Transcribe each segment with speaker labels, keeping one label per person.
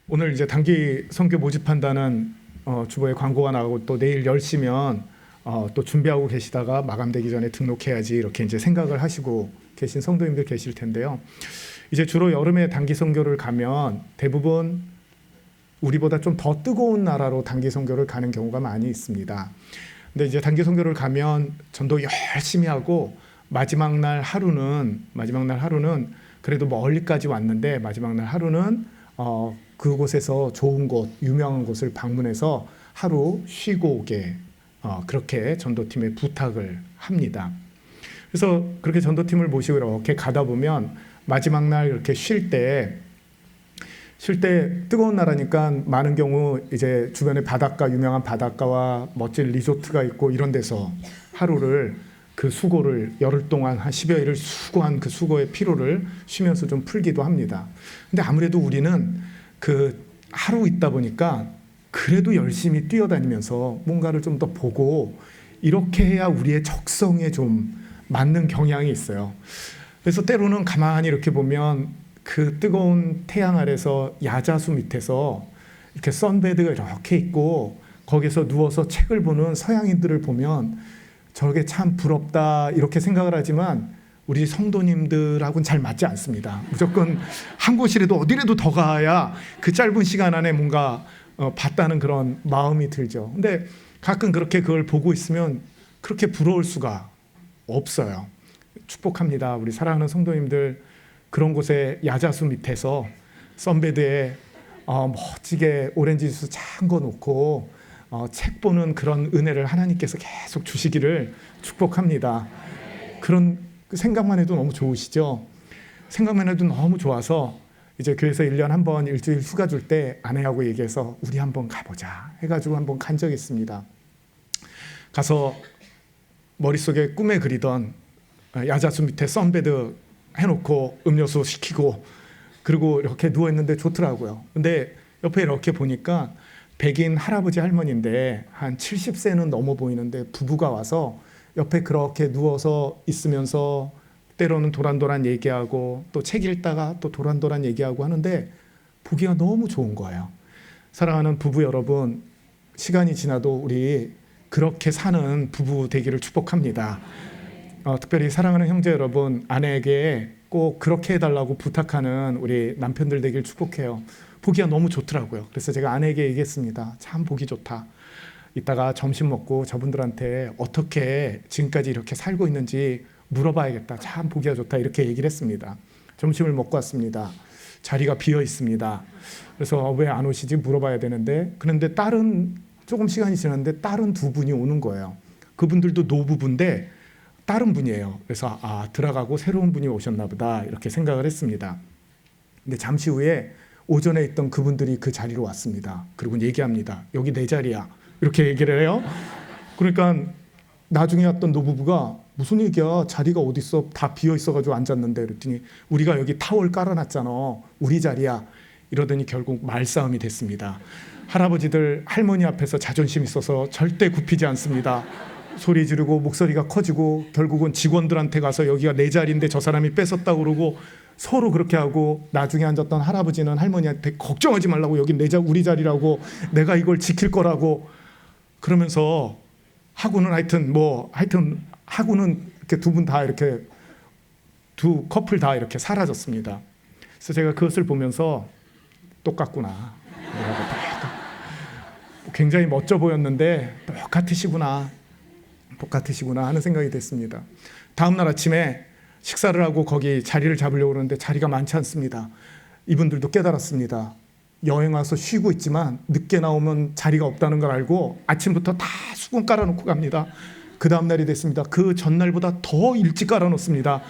Speaker 1: 오늘 이제 단기 선교 모집한다는 주보에 광고가 나가고 또 내일 10시면 또 준비하고 계시다가 마감되기 전에 등록해야지 이렇게 이제 생각을 하시고 계신 성도님들 계실 텐데요. 이제 주로 여름에 단기 선교를 가면 대부분 우리보다 좀 더 뜨거운 나라로 단기 선교를 가는 경우가 많이 있습니다. 근데 이제 단기 선교를 가면 전도 열심히 하고 마지막 날 하루는 그래도 멀리까지 왔는데 마지막 날 하루는 그곳에서 좋은 곳, 유명한 곳을 방문해서 하루 쉬고 오게 그렇게 전도팀에 부탁을 합니다. 그래서 그렇게 전도팀을 모시고 이렇게 가다 보면 마지막 날 이렇게 쉴 때 뜨거운 나라니까 많은 경우 이제 주변에 바닷가, 유명한 바닷가와 멋진 리조트가 있고 이런 데서 하루를 그 수고를 열흘 동안 한 10여일을 수고한 그 수고의 피로를 쉬면서 좀 풀기도 합니다. 근데 아무래도 우리는 그 하루 있다 보니까 그래도 열심히 뛰어다니면서 뭔가를 좀 더 보고 이렇게 해야 우리의 적성에 좀 맞는 경향이 있어요. 그래서 때로는 가만히 이렇게 보면 그 뜨거운 태양 아래서 야자수 밑에서 이렇게 선베드가 이렇게 있고 거기서 누워서 책을 보는 서양인들을 보면 저게 참 부럽다 이렇게 생각을 하지만 우리 성도님들하고는 잘 맞지 않습니다. 무조건 한 곳이라도 어디라도 더 가야 그 짧은 시간 안에 뭔가 봤다는 그런 마음이 들죠. 근데 가끔 그렇게 그걸 보고 있으면 그렇게 부러울 수가 없어요. 축복합니다. 우리 사랑하는 성도님들 그런 곳에 야자수 밑에서 선베드에 멋지게 오렌지 주스 잠궈 놓고 책 보는 그런 은혜를 하나님께서 계속 주시기를 축복합니다. 그런 생각만 해도 너무 좋으시죠? 생각만 해도 너무 좋아서 이제 교회에서 1년 한 번 일주일 휴가 줄 때 아내하고 얘기해서 우리 한번 가보자 해가지고 한번 간 적이 있습니다. 가서 머릿속에 꿈에 그리던 야자수 밑에 선베드 해놓고 음료수 시키고 그리고 이렇게 누워있는데 좋더라고요. 근데 옆에 이렇게 보니까 백인 할아버지 할머니인데 한 70세는 넘어 보이는데 부부가 와서 옆에 그렇게 누워서 있으면서 때로는 도란도란 얘기하고 또 책 읽다가 또 도란도란 얘기하고 하는데 보기가 너무 좋은 거예요. 사랑하는 부부 여러분, 시간이 지나도 우리 그렇게 사는 부부 되기를 축복합니다. 특별히 사랑하는 형제 여러분, 아내에게 꼭 그렇게 해달라고 부탁하는 우리 남편들 되길 축복해요. 보기가 너무 좋더라고요. 그래서 제가 아내에게 얘기했습니다. 참 보기 좋다. 이따가 점심 먹고 저분들한테 어떻게 지금까지 이렇게 살고 있는지 물어봐야겠다. 참 보기가 좋다. 이렇게 얘기를 했습니다. 점심을 먹고 왔습니다. 자리가 비어 있습니다. 그래서 왜 안 오시지 물어봐야 되는데 그런데 조금 시간이 지났는데 다른 두 분이 오는 거예요. 그분들도 노부부인데 다른 분이에요. 그래서 들어가고 새로운 분이 오셨나 보다 이렇게 생각을 했습니다. 근데 잠시 후에 오전에 있던 그분들이 그 자리로 왔습니다. 그리고 얘기합니다. 여기 내 자리야. 이렇게 얘기를 해요. 그러니까 나중에 왔던 노부부가 무슨 얘기야? 자리가 어디 있어? 다 비어 있어가지고 앉았는데 그랬더니 우리가 여기 타월 깔아놨잖아. 우리 자리야. 이러더니 결국 말싸움이 됐습니다. 할아버지들 할머니 앞에서 자존심 있어서 절대 굽히지 않습니다. 소리 지르고 목소리가 커지고 결국은 직원들한테 가서 여기가 내 자리인데 저 사람이 뺏었다고 그러고 서로 그렇게 하고 나중에 앉았던 할아버지는 할머니한테 걱정하지 말라고 여기 우리 자리라고 내가 이걸 지킬 거라고 그러면서 하고는 하여튼 이렇게 두 분 다 이렇게 두 커플 다 이렇게 사라졌습니다. 그래서 제가 그것을 보면서 똑같구나. 굉장히 멋져 보였는데 똑같으시구나 하는 생각이 됐습니다. 다음 날 아침에 식사를 하고 거기 자리를 잡으려고 그러는데 자리가 많지 않습니다. 이분들도 깨달았습니다. 여행 와서 쉬고 있지만 늦게 나오면 자리가 없다는 걸 알고 아침부터 다 수건 깔아놓고 갑니다. 그 다음 날이 됐습니다. 그 전날보다 더 일찍 깔아놓습니다.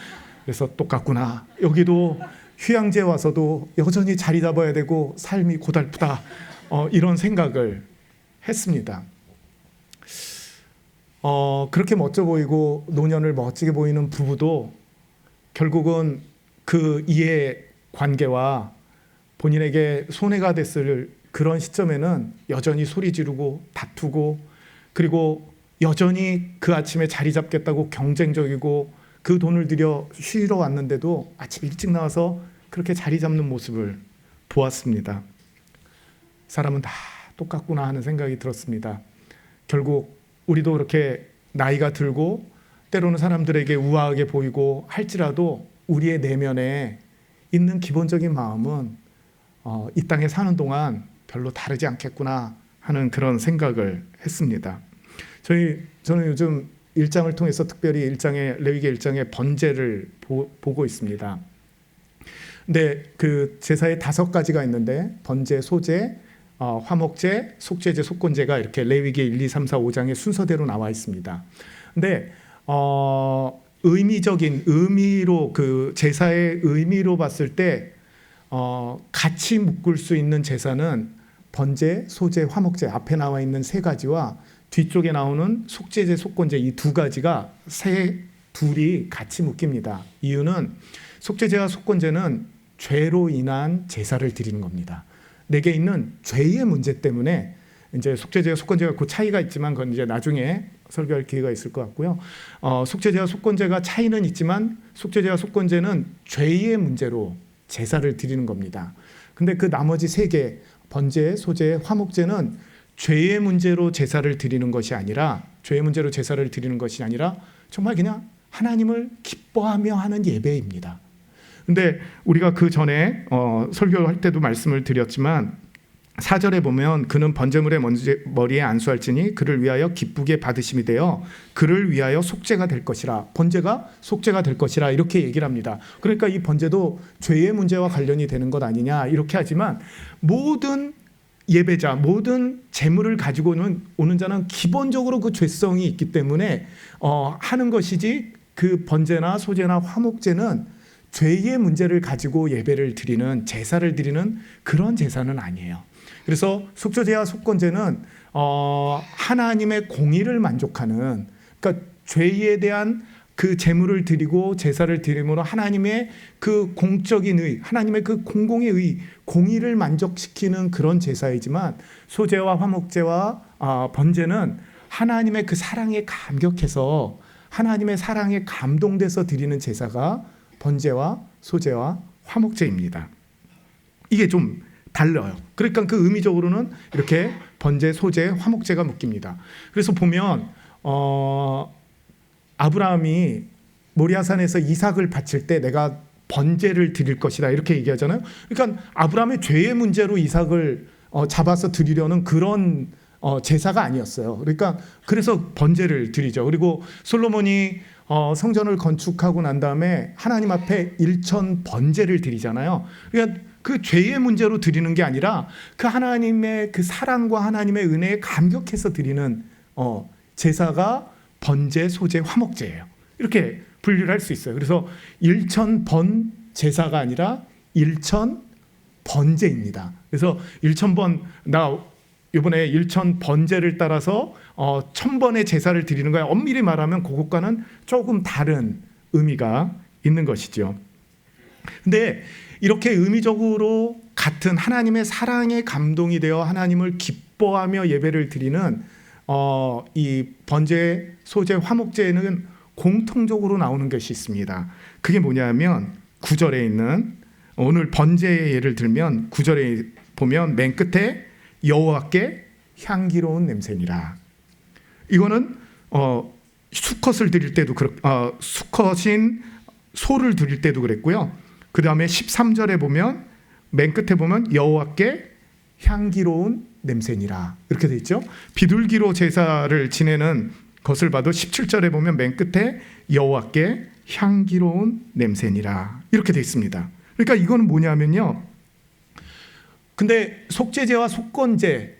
Speaker 1: 그래서 똑같구나. 여기도 휴양지에 와서도 여전히 자리 잡아야 되고 삶이 고달프다. 이런 생각을 했습니다. 그렇게 멋져 보이고 노년을 멋지게 보이는 부부도 결국은 그 이해 관계와 본인에게 손해가 됐을 그런 시점에는 여전히 소리 지르고 다투고 그리고 여전히 그 아침에 자리 잡겠다고 경쟁적이고 그 돈을 들여 쉬러 왔는데도 아침 일찍 나와서 그렇게 자리 잡는 모습을 보았습니다. 사람은 다 똑같구나 하는 생각이 들었습니다. 결국 우리도 그렇게 나이가 들고 때로는 사람들에게 우아하게 보이고 할지라도 우리의 내면에 있는 기본적인 마음은 이 땅에 사는 동안 별로 다르지 않겠구나 하는 그런 생각을 했습니다. 저는 요즘 1장을 통해서 특별히 레위기 1장의 번제를 보고 있습니다. 근데 그 제사에 5가지가 있는데 번제, 소제, 화목제, 속죄제, 속건제가 이렇게 레위기 1, 2, 3, 4, 5장의 순서대로 나와 있습니다. 근데 의미로 그 제사의 의미로 봤을 때 같이 묶을 수 있는 제사는 번제, 소제, 화목제 앞에 나와 있는 3가지와 뒤쪽에 나오는 속죄제, 속건제 이 2가지가 둘이 같이 묶입니다. 이유는 속죄제와 속건제는 죄로 인한 제사를 드리는 겁니다. 내게 있는 죄의 문제 때문에 이제 속죄제와 속건제가 그 차이가 있지만 그건 이제 나중에 설교할 기회가 있을 것 같고요. 속죄제와 속건제가 차이는 있지만 속죄제와 속건제는 죄의 문제로 제사를 드리는 겁니다. 근데 그 나머지 3개 번제, 소제, 화목제는 죄의 문제로 제사를 드리는 것이 아니라 정말 그냥 하나님을 기뻐하며 하는 예배입니다. 근데 우리가 그 전에 설교할 때도 말씀을 드렸지만 4절에 보면 그는 번제물의 머리에 안수할지니 그를 위하여 기쁘게 받으심이 되어 그를 위하여 속죄가 될 것이라. 번제가 속죄가 될 것이라 이렇게 얘기를 합니다. 그러니까 이 번제도 죄의 문제와 관련이 되는 것 아니냐 이렇게 하지만 모든 예배자, 모든 제물을 가지고 오는 자는 기본적으로 그 죄성이 있기 때문에 하는 것이지 그 번제나 소제나 화목제는 죄의 문제를 가지고 예배를 드리는 제사를 드리는 그런 제사는 아니에요. 그래서 속죄제와 속건제는 하나님의 공의를 만족하는, 그러니까 죄에 대한 그 제물을 드리고 제사를 드림으로 하나님의 그 공적인 의, 하나님의 그 공공의 의, 공의를 만족시키는 그런 제사이지만 소제와 화목제와 번제는 하나님의 그 사랑에 감격해서 하나님의 사랑에 감동돼서 드리는 제사가 번제와 소제와 화목제입니다. 이게 좀 달라요. 그러니까 그 의미적으로는 이렇게 번제, 소제, 화목제가 묶입니다. 그래서 보면 아브라함이 모리아산에서 이삭을 바칠 때 내가 번제를 드릴 것이다 이렇게 얘기하잖아요. 그러니까 아브라함의 죄의 문제로 이삭을 잡아서 드리려는 그런 제사가 아니었어요. 그러니까 그래서 번제를 드리죠. 그리고 솔로몬이 성전을 건축하고 난 다음에 하나님 앞에 일천 번제를 드리잖아요. 그러니까 그 죄의 문제로 드리는 게 아니라 그 하나님의 그 사랑과 하나님의 은혜에 감격해서 드리는 제사가 번제, 소제, 화목제예요. 이렇게 분류를 할 수 있어요. 그래서 일천번 제사가 아니라 일천번제입니다. 그래서 일천번 나 이번에 일천번제를 따라서 1000번의 제사를 드리는 거야. 엄밀히 말하면 그것과는 조금 다른 의미가 있는 것이죠. 근데 이렇게 의미적으로 같은 하나님의 사랑에 감동이 되어 하나님을 기뻐하며 예배를 드리는 이 번제, 소제, 화목제에는 공통적으로 나오는 것이 있습니다. 그게 뭐냐면 9절에 있는 오늘 번제의 예를 들면 9절에 보면 맨 끝에 여호와께 향기로운 냄새니라. 이거는 수컷을 드릴 때도 수컷인 소를 드릴 때도 그랬고요. 그 다음에 13절에 보면 맨 끝에 보면 여호와께 향기로운 냄새니라 이렇게 돼 있죠. 비둘기로 제사를 지내는 것을 봐도 17절에 보면 맨 끝에 여호와께 향기로운 냄새니라 이렇게 돼 있습니다. 그러니까 이거는 뭐냐면요. 근데 속죄제와 속건제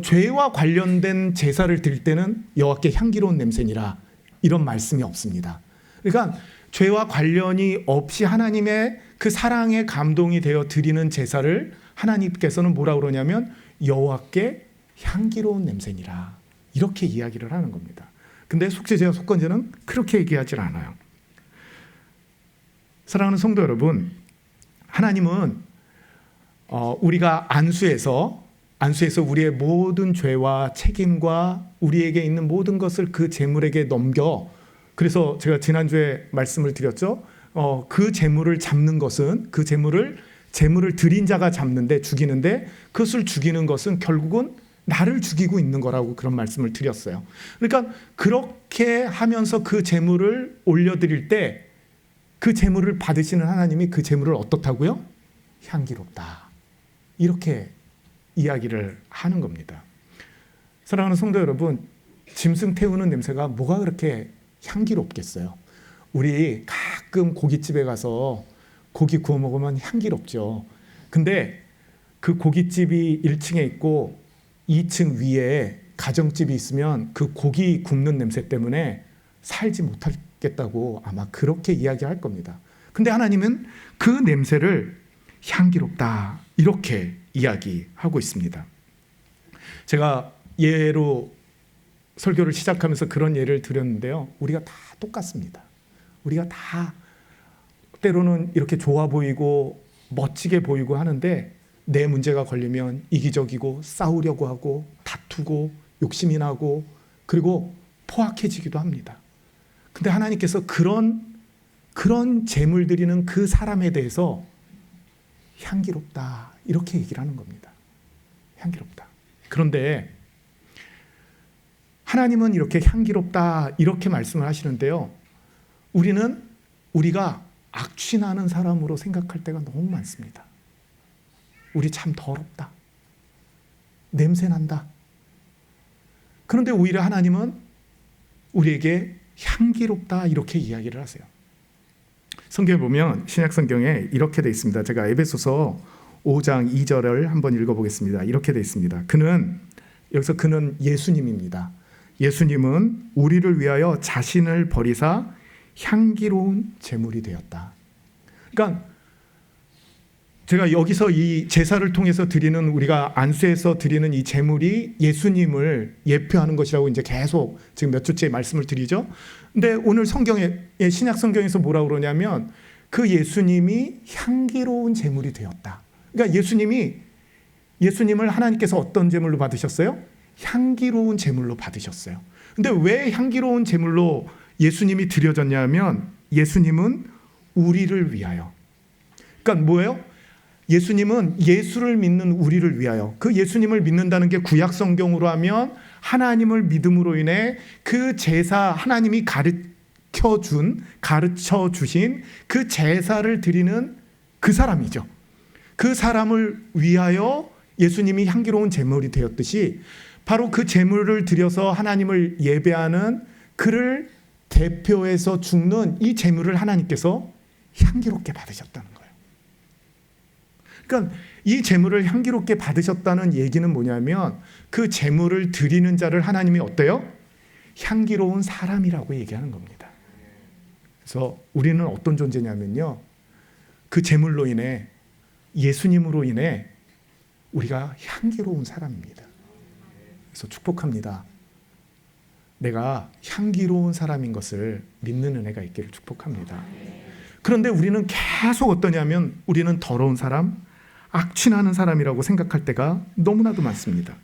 Speaker 1: 죄와 관련된 제사를 드릴 때는 여호와께 향기로운 냄새니라 이런 말씀이 없습니다. 그러니까 죄와 관련이 없이 하나님의 그 사랑에 감동이 되어 드리는 제사를 하나님께서는 뭐라 그러냐면 여호와께 향기로운 냄새니라 이렇게 이야기를 하는 겁니다. 근데 속죄제와 속건제는 그렇게 얘기하지 않아요. 사랑하는 성도 여러분, 하나님은 우리가 안수해서 우리의 모든 죄와 책임과 우리에게 있는 모든 것을 그 제물에게 넘겨, 그래서 제가 지난주에 말씀을 드렸죠. 그 제물을 잡는 것은, 그 제물을 재물을 드린 자가 잡는데 죽이는데 그것을 죽이는 것은 결국은 나를 죽이고 있는 거라고 그런 말씀을 드렸어요. 그러니까 그렇게 하면서 그 재물을 올려드릴 때 그 재물을 받으시는 하나님이 그 재물을 어떻다고요? 향기롭다. 이렇게 이야기를 하는 겁니다. 사랑하는 성도 여러분, 짐승 태우는 냄새가 뭐가 그렇게 향기롭겠어요? 우리 가끔 고깃집에 가서 고기 구워 먹으면 향기롭죠. 근데 그 고깃집이 1층에 있고 2층 위에 가정집이 있으면 그 고기 굽는 냄새 때문에 살지 못하겠다고 아마 그렇게 이야기할 겁니다. 근데 하나님은 그 냄새를 향기롭다 이렇게 이야기하고 있습니다. 제가 예로 설교를 시작하면서 그런 예를 드렸는데요. 우리가 다 똑같습니다. 우리가 다 때로는 이렇게 좋아 보이고 멋지게 보이고 하는데 내 문제가 걸리면 이기적이고 싸우려고 하고 다투고 욕심이 나고 그리고 포악해지기도 합니다. 근데 하나님께서 그런 재물 드리는 그 사람에 대해서 향기롭다 이렇게 얘기를 하는 겁니다. 향기롭다. 그런데 하나님은 이렇게 향기롭다 이렇게 말씀을 하시는데요. 우리가 악취나는 사람으로 생각할 때가 너무 많습니다. 우리 참 더럽다. 냄새난다. 그런데 오히려 하나님은 우리에게 향기롭다 이렇게 이야기를 하세요. 성경에 보면 신약 성경에 이렇게 되어 있습니다. 제가 에베소서 5장 2절을 한번 읽어보겠습니다. 이렇게 되어 있습니다. 여기서 그는 예수님입니다. 예수님은 우리를 위하여 자신을 버리사 향기로운 제물이 되었다. 그러니까 제가 여기서 이 제사를 통해서 드리는 우리가 안수에서 드리는 이 제물이 예수님을 예표하는 것이라고 이제 계속 지금 몇 주째 말씀을 드리죠. 근데 오늘 성경에 신약 성경에서 뭐라고 그러냐면 그 예수님이 향기로운 제물이 되었다. 그러니까 예수님을 하나님께서 어떤 제물로 받으셨어요? 향기로운 제물로 받으셨어요. 근데 왜 향기로운 제물로 예수님이 드려졌냐면 예수님은 우리를 위하여. 그러니까 뭐예요? 예수님은 예수를 믿는 우리를 위하여. 그 예수님을 믿는다는 게 구약 성경으로 하면 하나님을 믿음으로 인해 그 제사 하나님이 가르쳐 주신 그 제사를 드리는 그 사람이죠. 그 사람을 위하여 예수님이 향기로운 제물이 되었듯이 바로 그 제물을 드려서 하나님을 예배하는 그를 대표해서 죽는 이 제물을 하나님께서 향기롭게 받으셨다는 거예요. 그러니까 이 제물을 향기롭게 받으셨다는 얘기는 뭐냐면 그 제물을 드리는 자를 하나님이 어때요? 향기로운 사람이라고 얘기하는 겁니다. 그래서 우리는 어떤 존재냐면요. 그 제물로 인해 예수님으로 인해 우리가 향기로운 사람입니다. 그래서 축복합니다. 내가 향기로운 사람인 것을 믿는 은혜가 있기를 축복합니다. 그런데 우리는 계속 어떠냐면 우리는 더러운 사람, 악취나는 사람이라고 생각할 때가 너무나도 많습니다.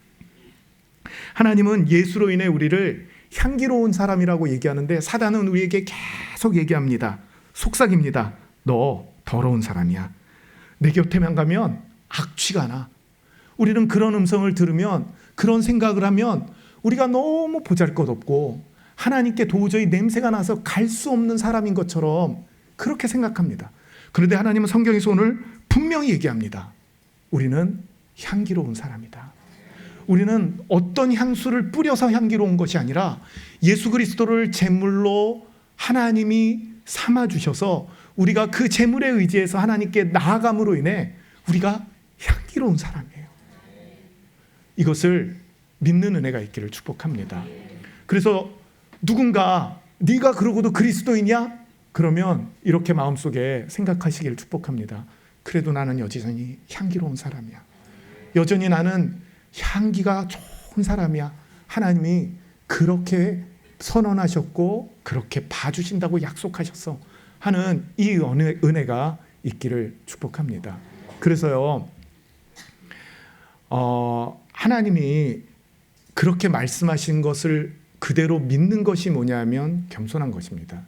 Speaker 1: 하나님은 예수로 인해 우리를 향기로운 사람이라고 얘기하는데 사단은 우리에게 계속 얘기합니다. 속삭입니다. 너 더러운 사람이야. 내 곁에만 가면 악취가 나. 우리는 그런 음성을 들으면 그런 생각을 하면 우리가 너무 보잘것없고 하나님께 도저히 냄새가 나서 갈 수 없는 사람인 것처럼 그렇게 생각합니다. 그런데 하나님은 성경에서 오늘 분명히 얘기합니다. 우리는 향기로운 사람이다. 우리는 어떤 향수를 뿌려서 향기로운 것이 아니라 예수 그리스도를 제물로 하나님이 삼아주셔서 우리가 그 제물에 의지해서 하나님께 나아감으로 인해 우리가 향기로운 사람이에요. 이것을 믿는 은혜가 있기를 축복합니다. 그래서 누군가 네가 그러고도 그리스도이냐? 그러면 이렇게 마음속에 생각하시기를 축복합니다. 그래도 나는 여전히 향기로운 사람이야. 여전히 나는 향기가 좋은 사람이야. 하나님이 그렇게 선언하셨고 그렇게 봐주신다고 약속하셨어 하는 이 은혜가 있기를 축복합니다. 그래서요 하나님이 그렇게 말씀하신 것을 그대로 믿는 것이 뭐냐면 겸손한 것입니다.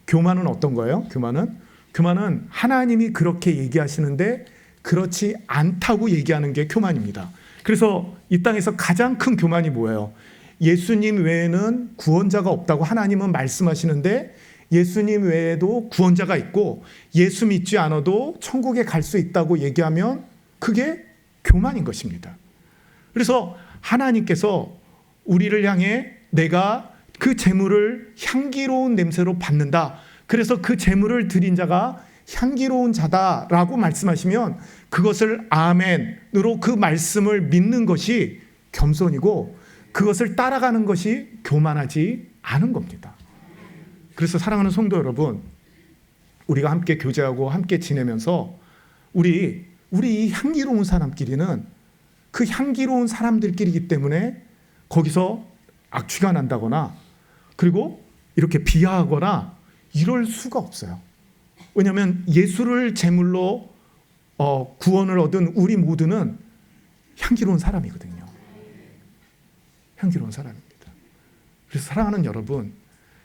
Speaker 1: 교만은 어떤 거예요? 교만은 하나님이 그렇게 얘기하시는데 그렇지 않다고 얘기하는 게 교만입니다. 그래서 이 땅에서 가장 큰 교만이 뭐예요? 예수님 외에는 구원자가 없다고 하나님은 말씀하시는데 예수님 외에도 구원자가 있고 예수 믿지 않아도 천국에 갈 수 있다고 얘기하면 그게 교만인 것입니다. 그래서 하나님께서 우리를 향해 내가 그 재물을 향기로운 냄새로 받는다. 그래서 그 재물을 드린 자가 향기로운 자다라고 말씀하시면 그것을 아멘으로 그 말씀을 믿는 것이 겸손이고 그것을 따라가는 것이 교만하지 않은 겁니다. 그래서 사랑하는 성도 여러분, 우리가 함께 교제하고 함께 지내면서 우리 이 향기로운 사람끼리는 그 향기로운 사람들끼리이기 때문에 거기서 악취가 난다거나 그리고 이렇게 비하하거나 이럴 수가 없어요. 왜냐하면 예수를 제물로 구원을 얻은 우리 모두는 향기로운 사람이거든요. 향기로운 사람입니다. 그래서 사랑하는 여러분,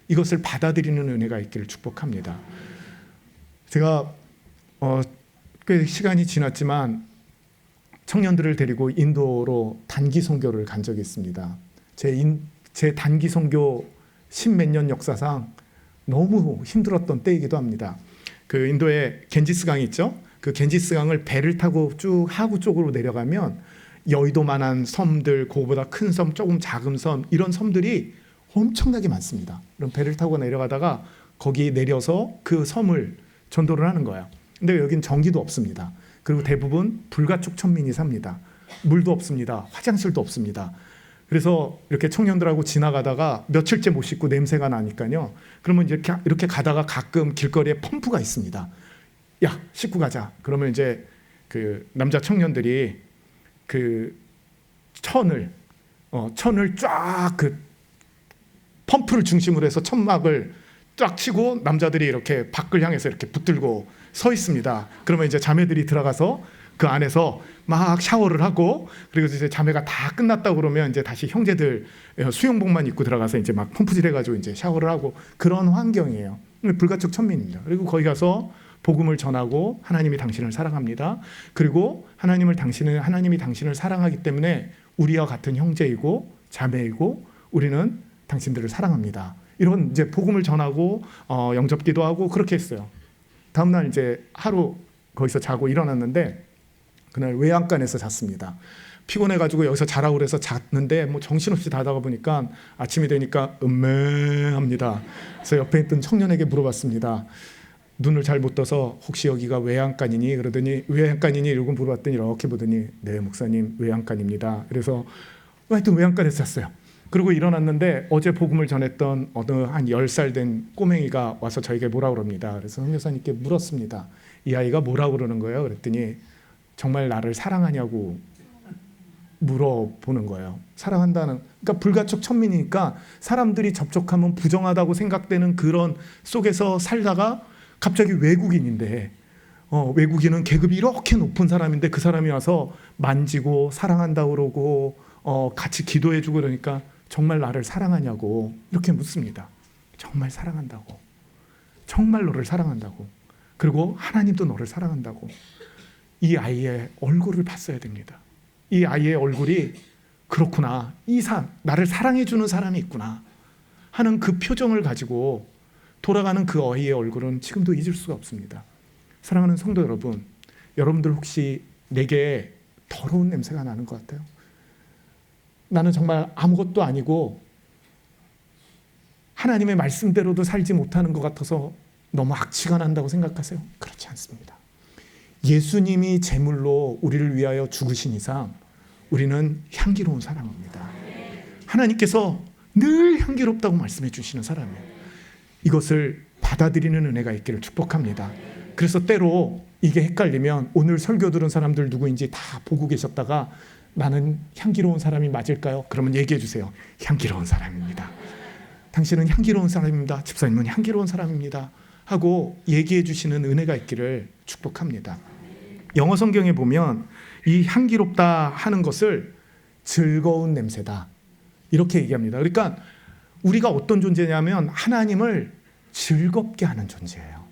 Speaker 1: 이것을 받아들이는 은혜가 있기를 축복합니다. 제가 꽤 시간이 지났지만 청년들을 데리고 인도로 단기 선교를 간 적이 있습니다. 제 단기 선교 10몇 년 역사상 너무 힘들었던 때이기도 합니다. 그 인도에 겐지스 강이 있죠. 그 겐지스 강을 배를 타고 쭉 하구 쪽으로 내려가면 여의도만한 섬들, 그거보다 큰 섬, 조금 작은 섬, 이런 섬들이 엄청나게 많습니다. 그럼 배를 타고 내려가다가 거기 내려서 그 섬을 전도를 하는 거예요. 근데 여긴 전기도 없습니다. 그리고 대부분 불가촉 천민이 삽니다. 물도 없습니다. 화장실도 없습니다. 그래서 이렇게 청년들하고 지나가다가 며칠째 못 씻고 냄새가 나니까요. 그러면 이렇게 가다가 가끔 길거리에 펌프가 있습니다. 야, 씻고 가자. 그러면 이제 그 남자 청년들이 그 천을 쫙 그 펌프를 중심으로 해서 천막을 쫙 치고 남자들이 이렇게 밖을 향해서 이렇게 붙들고 서 있습니다. 그러면 이제 자매들이 들어가서 그 안에서 막 샤워를 하고 그리고 이제 자매가 다 끝났다고 그러면 이제 다시 형제들 수영복만 입고 들어가서 이제 막 펌프질 해가지고 이제 샤워를 하고 그런 환경이에요. 불가촉 천민입니다. 그리고 거기 가서 복음을 전하고 하나님이 당신을 사랑합니다. 그리고 하나님이 당신을 사랑하기 때문에 우리와 같은 형제이고 자매이고 우리는 당신들을 사랑합니다. 이런 이제 복음을 전하고 영접기도 하고 그렇게 했어요. 다음 날 이제 하루 거기서 자고 일어났는데 그날 외양간에서 잤습니다. 피곤해가지고 여기서 자라고 그래서 잤는데 뭐 정신없이 자다가 보니까 아침이 되니까 음매합니다. 그래서 옆에 있던 청년에게 물어봤습니다. 눈을 잘 못 떠서 혹시 여기가 외양간이니? 그러더니 외양간이니? 이러고 물어봤더니 이렇게 보더니 네 목사님 외양간입니다. 그래서 하여튼 외양간에서 잤어요. 그리고 일어났는데 어제 복음을 전했던 어느 한 10살 된 꼬맹이가 와서 저에게 뭐라고 그럽니다. 그래서 선교사님께 물었습니다. 이 아이가 뭐라고 그러는 거예요? 그랬더니 정말 나를 사랑하냐고 물어보는 거예요. 사랑한다는, 그러니까 불가촉 천민이니까 사람들이 접촉하면 부정하다고 생각되는 그런 속에서 살다가 갑자기 외국인인데 외국인은 계급이 이렇게 높은 사람인데 그 사람이 와서 만지고 사랑한다고 그러고 같이 기도해주고 그러니까 정말 나를 사랑하냐고 이렇게 묻습니다. 정말 사랑한다고. 정말 너를 사랑한다고. 그리고 하나님도 너를 사랑한다고. 이 아이의 얼굴을 봤어야 됩니다. 이 아이의 얼굴이 그렇구나. 나를 사랑해주는 사람이 있구나 하는 그 표정을 가지고 돌아가는 그 아이의 얼굴은 지금도 잊을 수가 없습니다. 사랑하는 성도 여러분, 여러분들 혹시 내게 더러운 냄새가 나는 것 같아요? 나는 정말 아무것도 아니고 하나님의 말씀대로도 살지 못하는 것 같아서 너무 악취가 난다고 생각하세요? 그렇지 않습니다. 예수님이 제물로 우리를 위하여 죽으신 이상 우리는 향기로운 사람입니다. 하나님께서 늘 향기롭다고 말씀해 주시는 사람이에요. 이것을 받아들이는 은혜가 있기를 축복합니다. 그래서 때로 이게 헷갈리면 오늘 설교 들은 사람들 누구인지 다 보고 계셨다가 나는 향기로운 사람이 맞을까요? 그러면 얘기해 주세요. 향기로운 사람입니다. 당신은 향기로운 사람입니다. 집사님은 향기로운 사람입니다. 하고 얘기해 주시는 은혜가 있기를 축복합니다. 영어 성경에 보면 이 향기롭다 하는 것을 즐거운 냄새다 이렇게 얘기합니다. 그러니까 우리가 어떤 존재냐면 하나님을 즐겁게 하는 존재예요.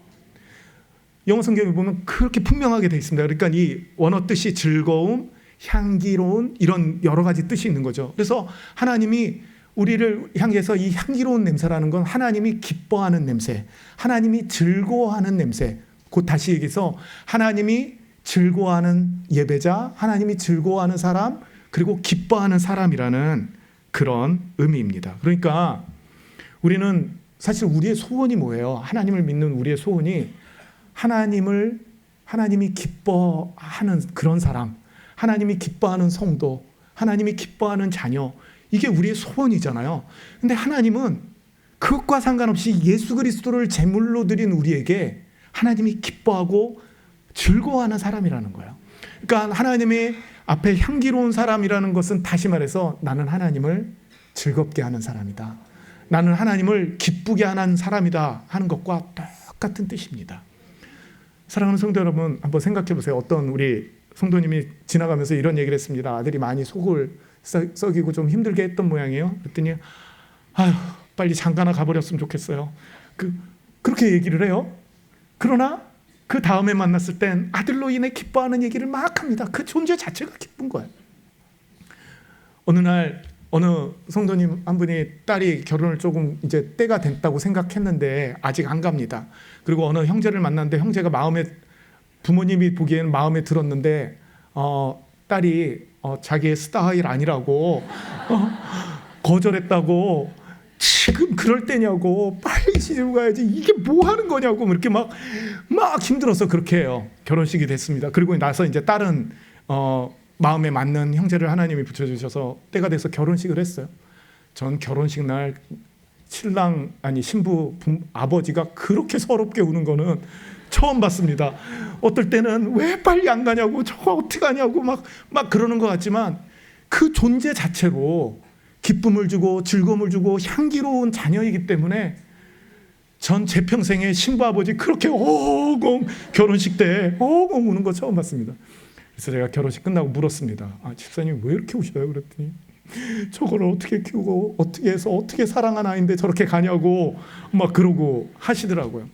Speaker 1: 영어 성경에 보면 그렇게 분명하게 되어 있습니다. 그러니까 이 원어 뜻이 즐거움, 향기로운 이런 여러 가지 뜻이 있는 거죠. 그래서 하나님이 우리를 향해서 이 향기로운 냄새라는 건 하나님이 기뻐하는 냄새, 하나님이 즐거워하는 냄새. 곧 다시 얘기해서 하나님이 즐거워하는 예배자, 하나님이 즐거워하는 사람, 그리고 기뻐하는 사람이라는 그런 의미입니다. 그러니까 우리는 사실 우리의 소원이 뭐예요? 하나님을 믿는 우리의 소원이 하나님이 기뻐하는 그런 사람, 하나님이 기뻐하는 성도, 하나님이 기뻐하는 자녀, 이게 우리의 소원이잖아요. 근데 하나님은 그것과 상관없이 예수 그리스도를 제물로 드린 우리에게 하나님이 기뻐하고 즐거워하는 사람이라는 거예요. 그러니까 하나님의 앞에 향기로운 사람이라는 것은 다시 말해서 나는 하나님을 즐겁게 하는 사람이다, 나는 하나님을 기쁘게 하는 사람이다 하는 것과 똑같은 뜻입니다. 사랑하는 성도 여러분, 한번 생각해 보세요. 어떤 우리 성도님이 지나가면서 이런 얘기를 했습니다. 아들이 많이 속을 썩이고 좀 힘들게 했던 모양이에요. 그랬더니 아휴, 빨리 장가나 가버렸으면 좋겠어요. 그렇게 얘기를 해요. 그러나 그 다음에 만났을 땐 아들로 인해 기뻐하는 얘기를 막 합니다. 그 존재 자체가 기쁜 거예요. 어느 날 어느 성도님 한 분이 딸이 결혼을 조금 이제 때가 됐다고 생각했는데 아직 안 갑니다. 그리고 어느 형제를 만났는데 형제가 부모님이 보기에는 마음에 들었는데 딸이 자기의 스타일 아니라고 거절했다고, 지금 그럴 때냐고, 빨리 시집을 가야지, 이게 뭐 하는 거냐고, 이렇게 막 힘들어서 그렇게 해요. 결혼식이 됐습니다. 그리고 나서 이제 딸은 마음에 맞는 형제를 하나님이 붙여주셔서 때가 돼서 결혼식을 했어요. 전 결혼식 날 신부 아버지가 그렇게 서럽게 우는 거는 처음 봤습니다. 어떨 때는 왜 빨리 안 가냐고, 저거 어떻게 가냐고 막 그러는 것 같지만 그 존재 자체로 기쁨을 주고 즐거움을 주고 향기로운 자녀이기 때문에 전 제 평생에 신부 아버지 그렇게 어공 결혼식 때 어공 우는 거 처음 봤습니다. 그래서 제가 결혼식 끝나고 물었습니다. 집사님 왜 이렇게 우셔요? 그랬더니 저걸 어떻게 키우고 어떻게 해서 어떻게 사랑한 아이인데 저렇게 가냐고 막 그러고 하시더라고요.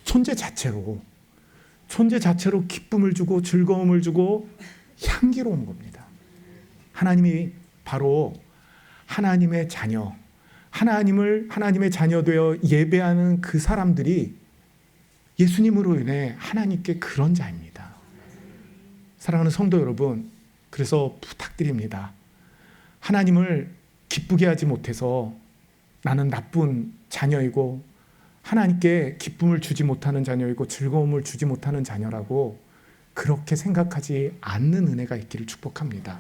Speaker 1: 존재 자체로 기쁨을 주고 즐거움을 주고 향기로운 겁니다. 하나님이 바로 하나님의 자녀, 하나님의 자녀 되어 예배하는 그 사람들이 예수님으로 인해 하나님께 그런 자입니다. 사랑하는 성도 여러분, 그래서 부탁드립니다. 하나님을 기쁘게 하지 못해서 나는 나쁜 자녀이고 하나님께 기쁨을 주지 못하는 자녀이고 즐거움을 주지 못하는 자녀라고 그렇게 생각하지 않는 은혜가 있기를 축복합니다.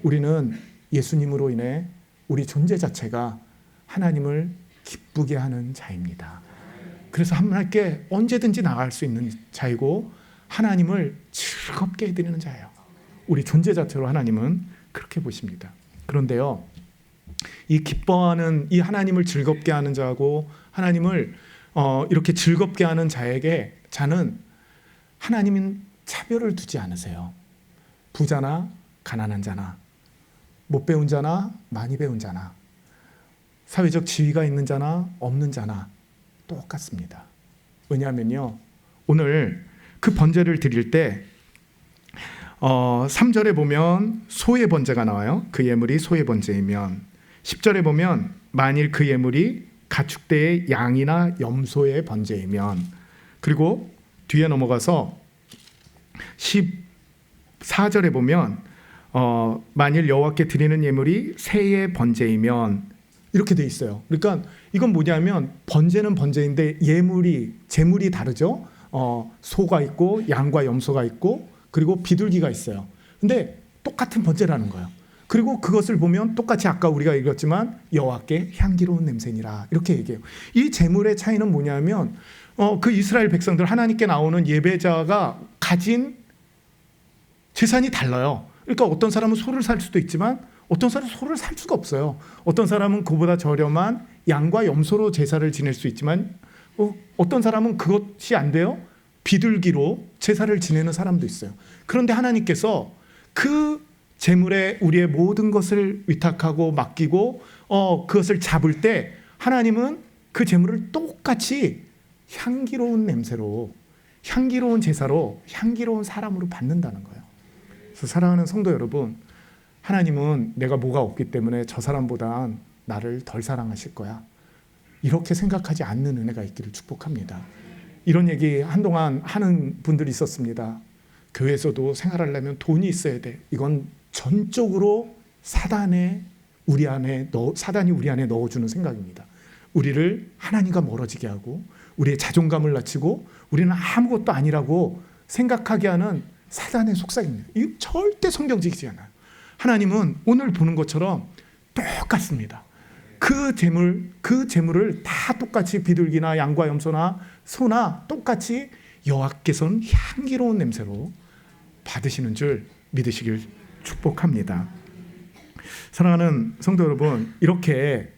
Speaker 1: 우리는 예수님으로 인해 우리 존재 자체가 하나님을 기쁘게 하는 자입니다. 그래서 하나님께 언제든지 나갈 수 있는 자이고 하나님을 즐겁게 해드리는 자예요. 우리 존재 자체로 하나님은 그렇게 보십니다. 그런데요, 이 기뻐하는 이 하나님을 즐겁게 하는 자하고 하나님을 이렇게 즐겁게 하는 자는 하나님은 차별을 두지 않으세요. 부자나 가난한 자나 못 배운 자나 많이 배운 자나 사회적 지위가 있는 자나 없는 자나 똑같습니다. 왜냐하면요, 오늘 그 번제를 드릴 때 3절에 보면 소의 번제가 나와요. 그 예물이 소의 번제이면, 10절에 보면 만일 그 예물이 가축대의 양이나 염소의 번제이면, 그리고 뒤에 넘어가서 14절에 보면 만일 여호와께 드리는 예물이 새의 번제이면, 이렇게 돼 있어요. 그러니까 이건 뭐냐면 번제는 번제인데 제물이 다르죠. 소가 있고 양과 염소가 있고 그리고 비둘기가 있어요. 근데 똑같은 번제라는 거예요. 그리고 그것을 보면 똑같이 아까 우리가 읽었지만 여호와께 향기로운 냄새니라 이렇게 얘기해요. 이 제물의 차이는 뭐냐면 그 이스라엘 백성들, 하나님께 나오는 예배자가 가진 재산이 달라요. 그러니까 어떤 사람은 소를 살 수도 있지만 어떤 사람은 소를 살 수가 없어요. 어떤 사람은 그보다 저렴한 양과 염소로 제사를 지낼 수 있지만 어떤 사람은 그것이 안 돼요. 비둘기로 제사를 지내는 사람도 있어요. 그런데 하나님께서 그 제물에 우리의 모든 것을 위탁하고 맡기고 그것을 잡을 때 하나님은 그 제물을 똑같이 향기로운 냄새로, 향기로운 제사로 향기로운 사람으로 받는다는 거예요. 그래서 사랑하는 성도 여러분, 하나님은 내가 뭐가 없기 때문에 저 사람보다 나를 덜 사랑하실 거야, 이렇게 생각하지 않는 은혜가 있기를 축복합니다. 이런 얘기 한동안 하는 분들이 있었습니다. 교회에서도 생활하려면 돈이 있어야 돼. 이건 전적으로 사단이 우리 안에 넣어주는 생각입니다. 우리를 하나님과 멀어지게 하고 우리의 자존감을 낮추고 우리는 아무것도 아니라고 생각하게 하는 사단의 속삭입니다. 이거 절대 성경적이지 않아요. 하나님은 오늘 보는 것처럼 똑같습니다. 그 재물을 다 똑같이 비둘기나 양과 염소나 소나 똑같이 여호와께서는 향기로운 냄새로 받으시는 줄 믿으시길 축복합니다. 사랑하는 성도 여러분, 이렇게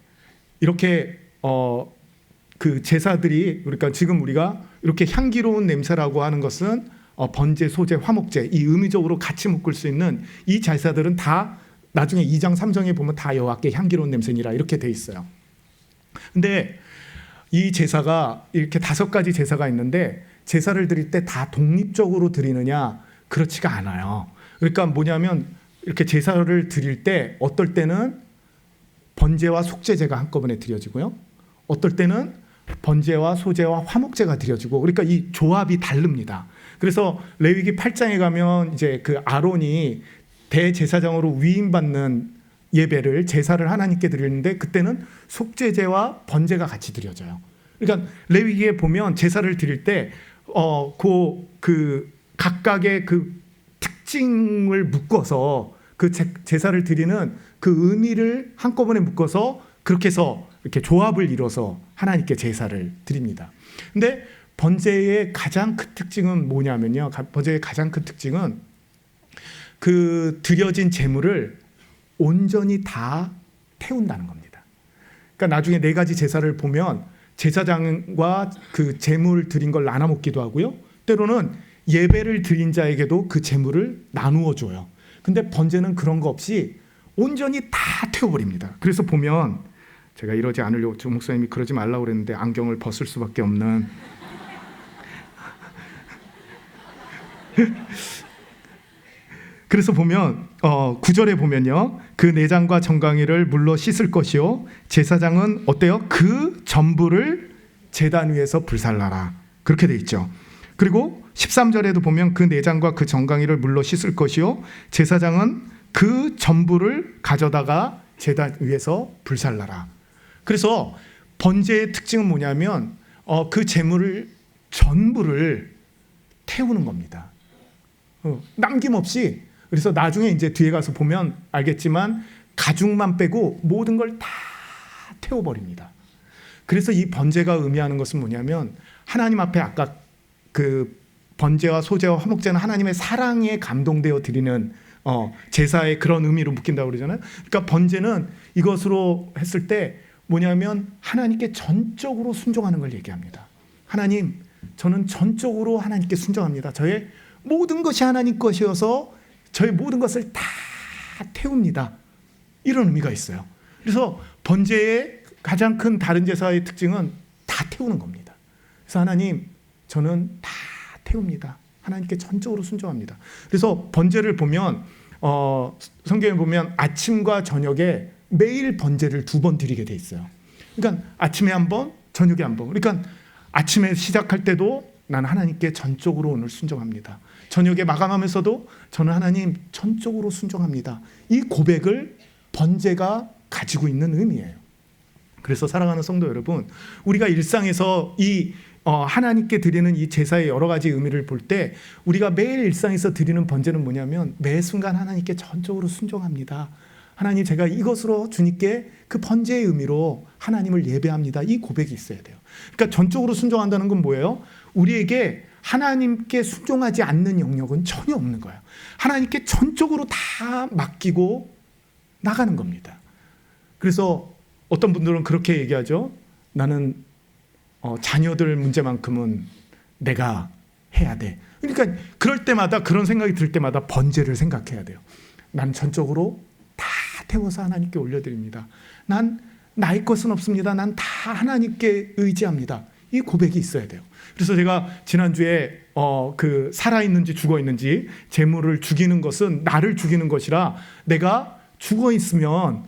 Speaker 1: 그 제사들이, 그러니까 지금 우리가 이렇게 향기로운 냄새라고 하는 것은 번제, 소제, 화목제, 이 의미적으로 같이 묶을 수 있는 이 제사들은 다 나중에 2장 3장에 보면 다 여호와께 향기로운 냄새니라 이렇게 돼 있어요. 근데 이 제사가 이렇게 5가지 제사가 있는데 제사를 드릴 때 다 독립적으로 드리느냐? 그렇지가 않아요. 그러니까 뭐냐면 이렇게 제사를 드릴 때 어떨 때는 번제와 속죄제가 한꺼번에 드려지고요, 어떨 때는 번제와 소제와 화목제가 드려지고, 그러니까 이 조합이 다릅니다. 그래서 레위기 8장에 가면 이제 그 아론이 대제사장으로 위임받는 예배를, 제사를 하나님께 드리는데 그때는 속죄제와 번제가 같이 드려져요. 그러니까 레위기에 보면 제사를 드릴 때 그 각각의 그 특징을 묶어서 그 제사를 드리는 그 의미를 한꺼번에 묶어서 그렇게 해서 이렇게 조합을 이뤄서 하나님께 제사를 드립니다. 근데 번제의 가장 큰 특징은 뭐냐면요, 번제의 가장 큰 특징은 그 드려진 제물을 온전히 다 태운다는 겁니다. 그러니까 나중에 4가지 제사를 보면 제사장과 그 제물 드린 걸 나눠 먹기도 하고요, 때로는 예배를 드린 자에게도 그 제물을 나누어 줘요. 근데 번제는 그런 거 없이 온전히 다 태워버립니다. 그래서 보면, 제가 이러지 않으려고 조 목사님이 그러지 말라고 그랬는데 안경을 벗을 수밖에 없는 그래서 보면 9절에 보면요, 그 내장과 정강이를 물로 씻을 것이요, 제사장은 어때요? 그 전부를 제단 위에서 불살라라, 그렇게 돼 있죠. 그리고 13절에도 보면 그 내장과 그 정강이를 물로 씻을 것이요, 제사장은 그 전부를 가져다가 제단 위에서 불살라라. 그래서 번제의 특징은 뭐냐면 그 제물을 전부를 태우는 겁니다. 남김없이. 그래서 나중에 이제 뒤에 가서 보면 알겠지만 가죽만 빼고 모든 걸 다 태워버립니다. 그래서 이 번제가 의미하는 것은 뭐냐면, 하나님 앞에 아까 그 번제와 소제와 화목제는 하나님의 사랑에 감동되어 드리는 제사의 그런 의미로 묶인다고 그러잖아요. 그러니까 번제는 이것으로 했을 때 뭐냐면 하나님께 전적으로 순종하는 걸 얘기합니다. 하나님, 저는 전적으로 하나님께 순종합니다. 저의 모든 것이 하나님 것이어서 저의 모든 것을 다 태웁니다. 이런 의미가 있어요. 그래서 번제의 가장 큰 다른 제사의 특징은 다 태우는 겁니다. 그래서 하나님, 저는 다 태웁니다. 하나님께 전적으로 순종합니다. 그래서 번제를 보면 성경에 보면 아침과 저녁에 매일 번제를 2번 드리게 돼 있어요. 그러니까 아침에 1번, 저녁에 1번. 그러니까 아침에 시작할 때도 난 하나님께 전적으로 오늘 순종합니다. 저녁에 마감하면서도 저는 하나님 전적으로 순종합니다. 이 고백을 번제가 가지고 있는 의미예요. 그래서 사랑하는 성도 여러분, 우리가 일상에서 이 하나님께 드리는 이 제사의 여러 가지 의미를 볼 때 우리가 매일 일상에서 드리는 번제는 뭐냐면 매 순간 하나님께 전적으로 순종합니다. 하나님, 제가 이것으로 주님께 그 번제의 의미로 하나님을 예배합니다. 이 고백이 있어야 돼요. 그러니까 전적으로 순종한다는 건 뭐예요? 우리에게 하나님께 순종하지 않는 영역은 전혀 없는 거예요. 하나님께 전적으로 다 맡기고 나가는 겁니다. 그래서 어떤 분들은 그렇게 얘기하죠. 나는 자녀들 문제만큼은 내가 해야 돼. 그러니까 그럴 때마다, 그런 생각이 들 때마다 번제를 생각해야 돼요. 난 전적으로 다 태워서 하나님께 올려드립니다. 난 나의 것은 없습니다. 난 다 하나님께 의지합니다. 이 고백이 있어야 돼요. 그래서 제가 지난주에 그 살아있는지 죽어있는지 재물을 죽이는 것은 나를 죽이는 것이라 내가 죽어있으면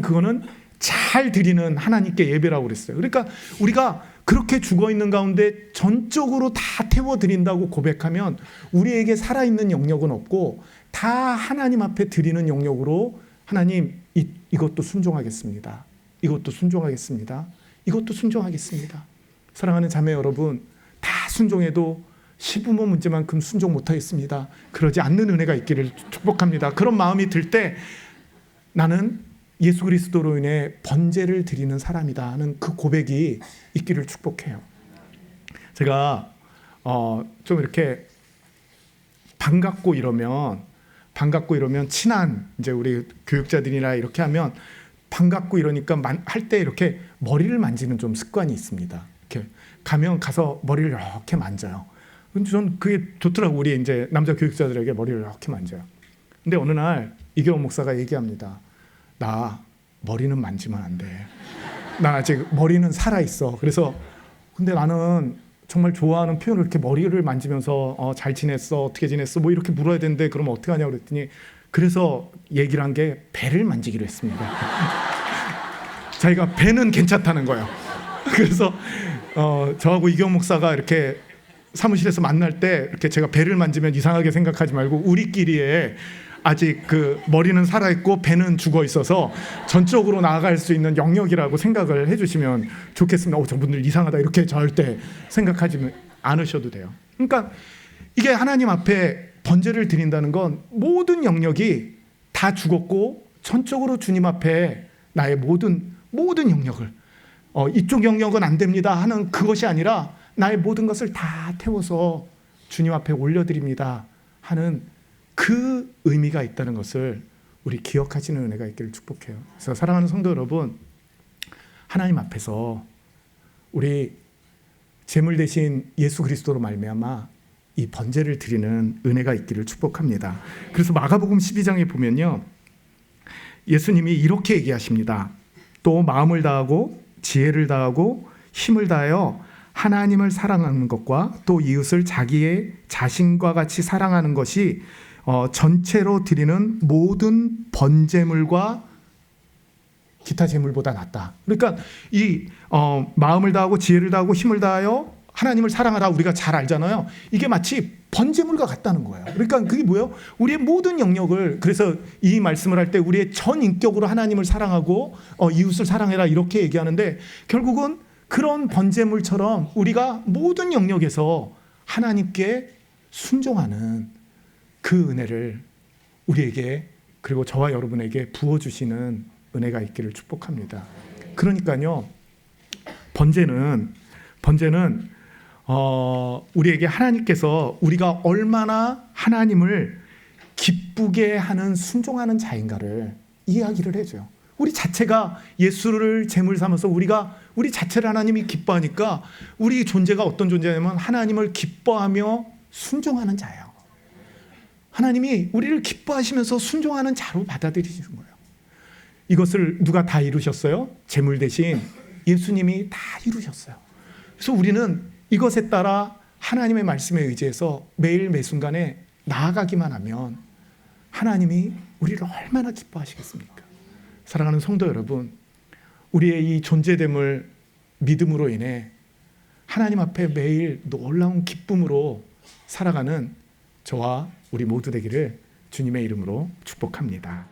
Speaker 1: 그거는 잘 드리는 하나님께 예배라고 그랬어요. 그러니까 우리가 그렇게 죽어있는 가운데 전적으로 다 태워드린다고 고백하면 우리에게 살아있는 영역은 없고 다 하나님 앞에 드리는 영역으로 하나님 이것도 순종하겠습니다. 이것도 순종하겠습니다. 이것도 순종하겠습니다. 사랑하는 자매 여러분, 다 순종해도 시부모 문제만큼 순종 못하겠습니다. 그러지 않는 은혜가 있기를 축복합니다. 그런 마음이 들 때 나는 예수 그리스도로 인해 번제를 드리는 사람이다 하는 그 고백이 있기를 축복해요. 제가 좀 이렇게 반갑고 이러면 친한 이제 우리 교육자들이나 이렇게 하면 반갑고 이러니까 할 때 이렇게 머리를 만지는 좀 습관이 있습니다. 이렇게 가서 머리를 이렇게 만져요. 근데 전 그게 좋더라고. 우리 이제 남자 교육자들에게 머리를 이렇게 만져요. 근데 어느 날 이경호 목사가 얘기합니다. 나 머리는 만지면 안 돼. 나 아직 머리는 살아 있어. 그래서 근데 나는 정말 좋아하는 표현을 이렇게 머리를 만지면서 잘 지냈어, 어떻게 지냈어, 뭐 이렇게 물어야 되는데 그러면 어떻게 하냐고 그랬더니 그래서 얘기를 한 게 배를 만지기로 했습니다. 자기가 배는 괜찮다는 거예요. 그래서 저하고 이경 목사가 이렇게 사무실에서 만날 때 이렇게 제가 배를 만지면 이상하게 생각하지 말고 우리끼리의 아직 그 머리는 살아있고 배는 죽어 있어서 전적으로 나아갈 수 있는 영역이라고 생각을 해주시면 좋겠습니다. 저분들 이상하다 이렇게 절대 생각하지 않으셔도 돼요. 그러니까 이게 하나님 앞에 번제를 드린다는 건 모든 영역이 다 죽었고 전적으로 주님 앞에 나의 모든 영역을 이쪽 영역은 안 됩니다 하는 그것이 아니라 나의 모든 것을 다 태워서 주님 앞에 올려드립니다 하는 그 의미가 있다는 것을 우리 기억하시는 은혜가 있기를 축복해요. 그래서 사랑하는 성도 여러분, 하나님 앞에서 우리 제물 대신 예수 그리스도로 말미암아 이 번제를 드리는 은혜가 있기를 축복합니다. 그래서 마가복음 12장에 보면요, 예수님이 이렇게 얘기하십니다. 또 마음을 다하고 지혜를 다하고 힘을 다하여 하나님을 사랑하는 것과 또 이웃을 자기의 자신과 같이 사랑하는 것이 전체로 드리는 모든 번제물과 기타 제물보다 낫다. 그러니까 이 마음을 다하고 지혜를 다하고 힘을 다하여 하나님을 사랑하라 우리가 잘 알잖아요. 이게 마치 번제물과 같다는 거예요. 그러니까 그게 뭐예요? 우리의 모든 영역을, 그래서 이 말씀을 할 때 우리의 전 인격으로 하나님을 사랑하고 이웃을 사랑해라 이렇게 얘기하는데 결국은 그런 번제물처럼 우리가 모든 영역에서 하나님께 순종하는 그 은혜를 우리에게 그리고 저와 여러분에게 부어주시는 은혜가 있기를 축복합니다. 그러니까요, 번제는 우리에게 하나님께서 우리가 얼마나 하나님을 기쁘게 하는 순종하는 자인가를 이야기를 해줘요. 우리 자체가 예수를 제물 삼아서 우리 자체를 하나님이 기뻐하니까 우리 존재가 어떤 존재냐면 하나님을 기뻐하며 순종하는 자예요. 하나님이 우리를 기뻐하시면서 순종하는 자로 받아들이시는 거예요. 이것을 누가 다 이루셨어요? 제물 대신 예수님이 다 이루셨어요. 그래서 우리는 이것에 따라 하나님의 말씀에 의지해서 매일 매순간에 나아가기만 하면 하나님이 우리를 얼마나 기뻐하시겠습니까? 사랑하는 성도 여러분, 우리의 이 존재됨을 믿음으로 인해 하나님 앞에 매일 놀라운 기쁨으로 살아가는 저와 우리 모두 되기를 주님의 이름으로 축복합니다.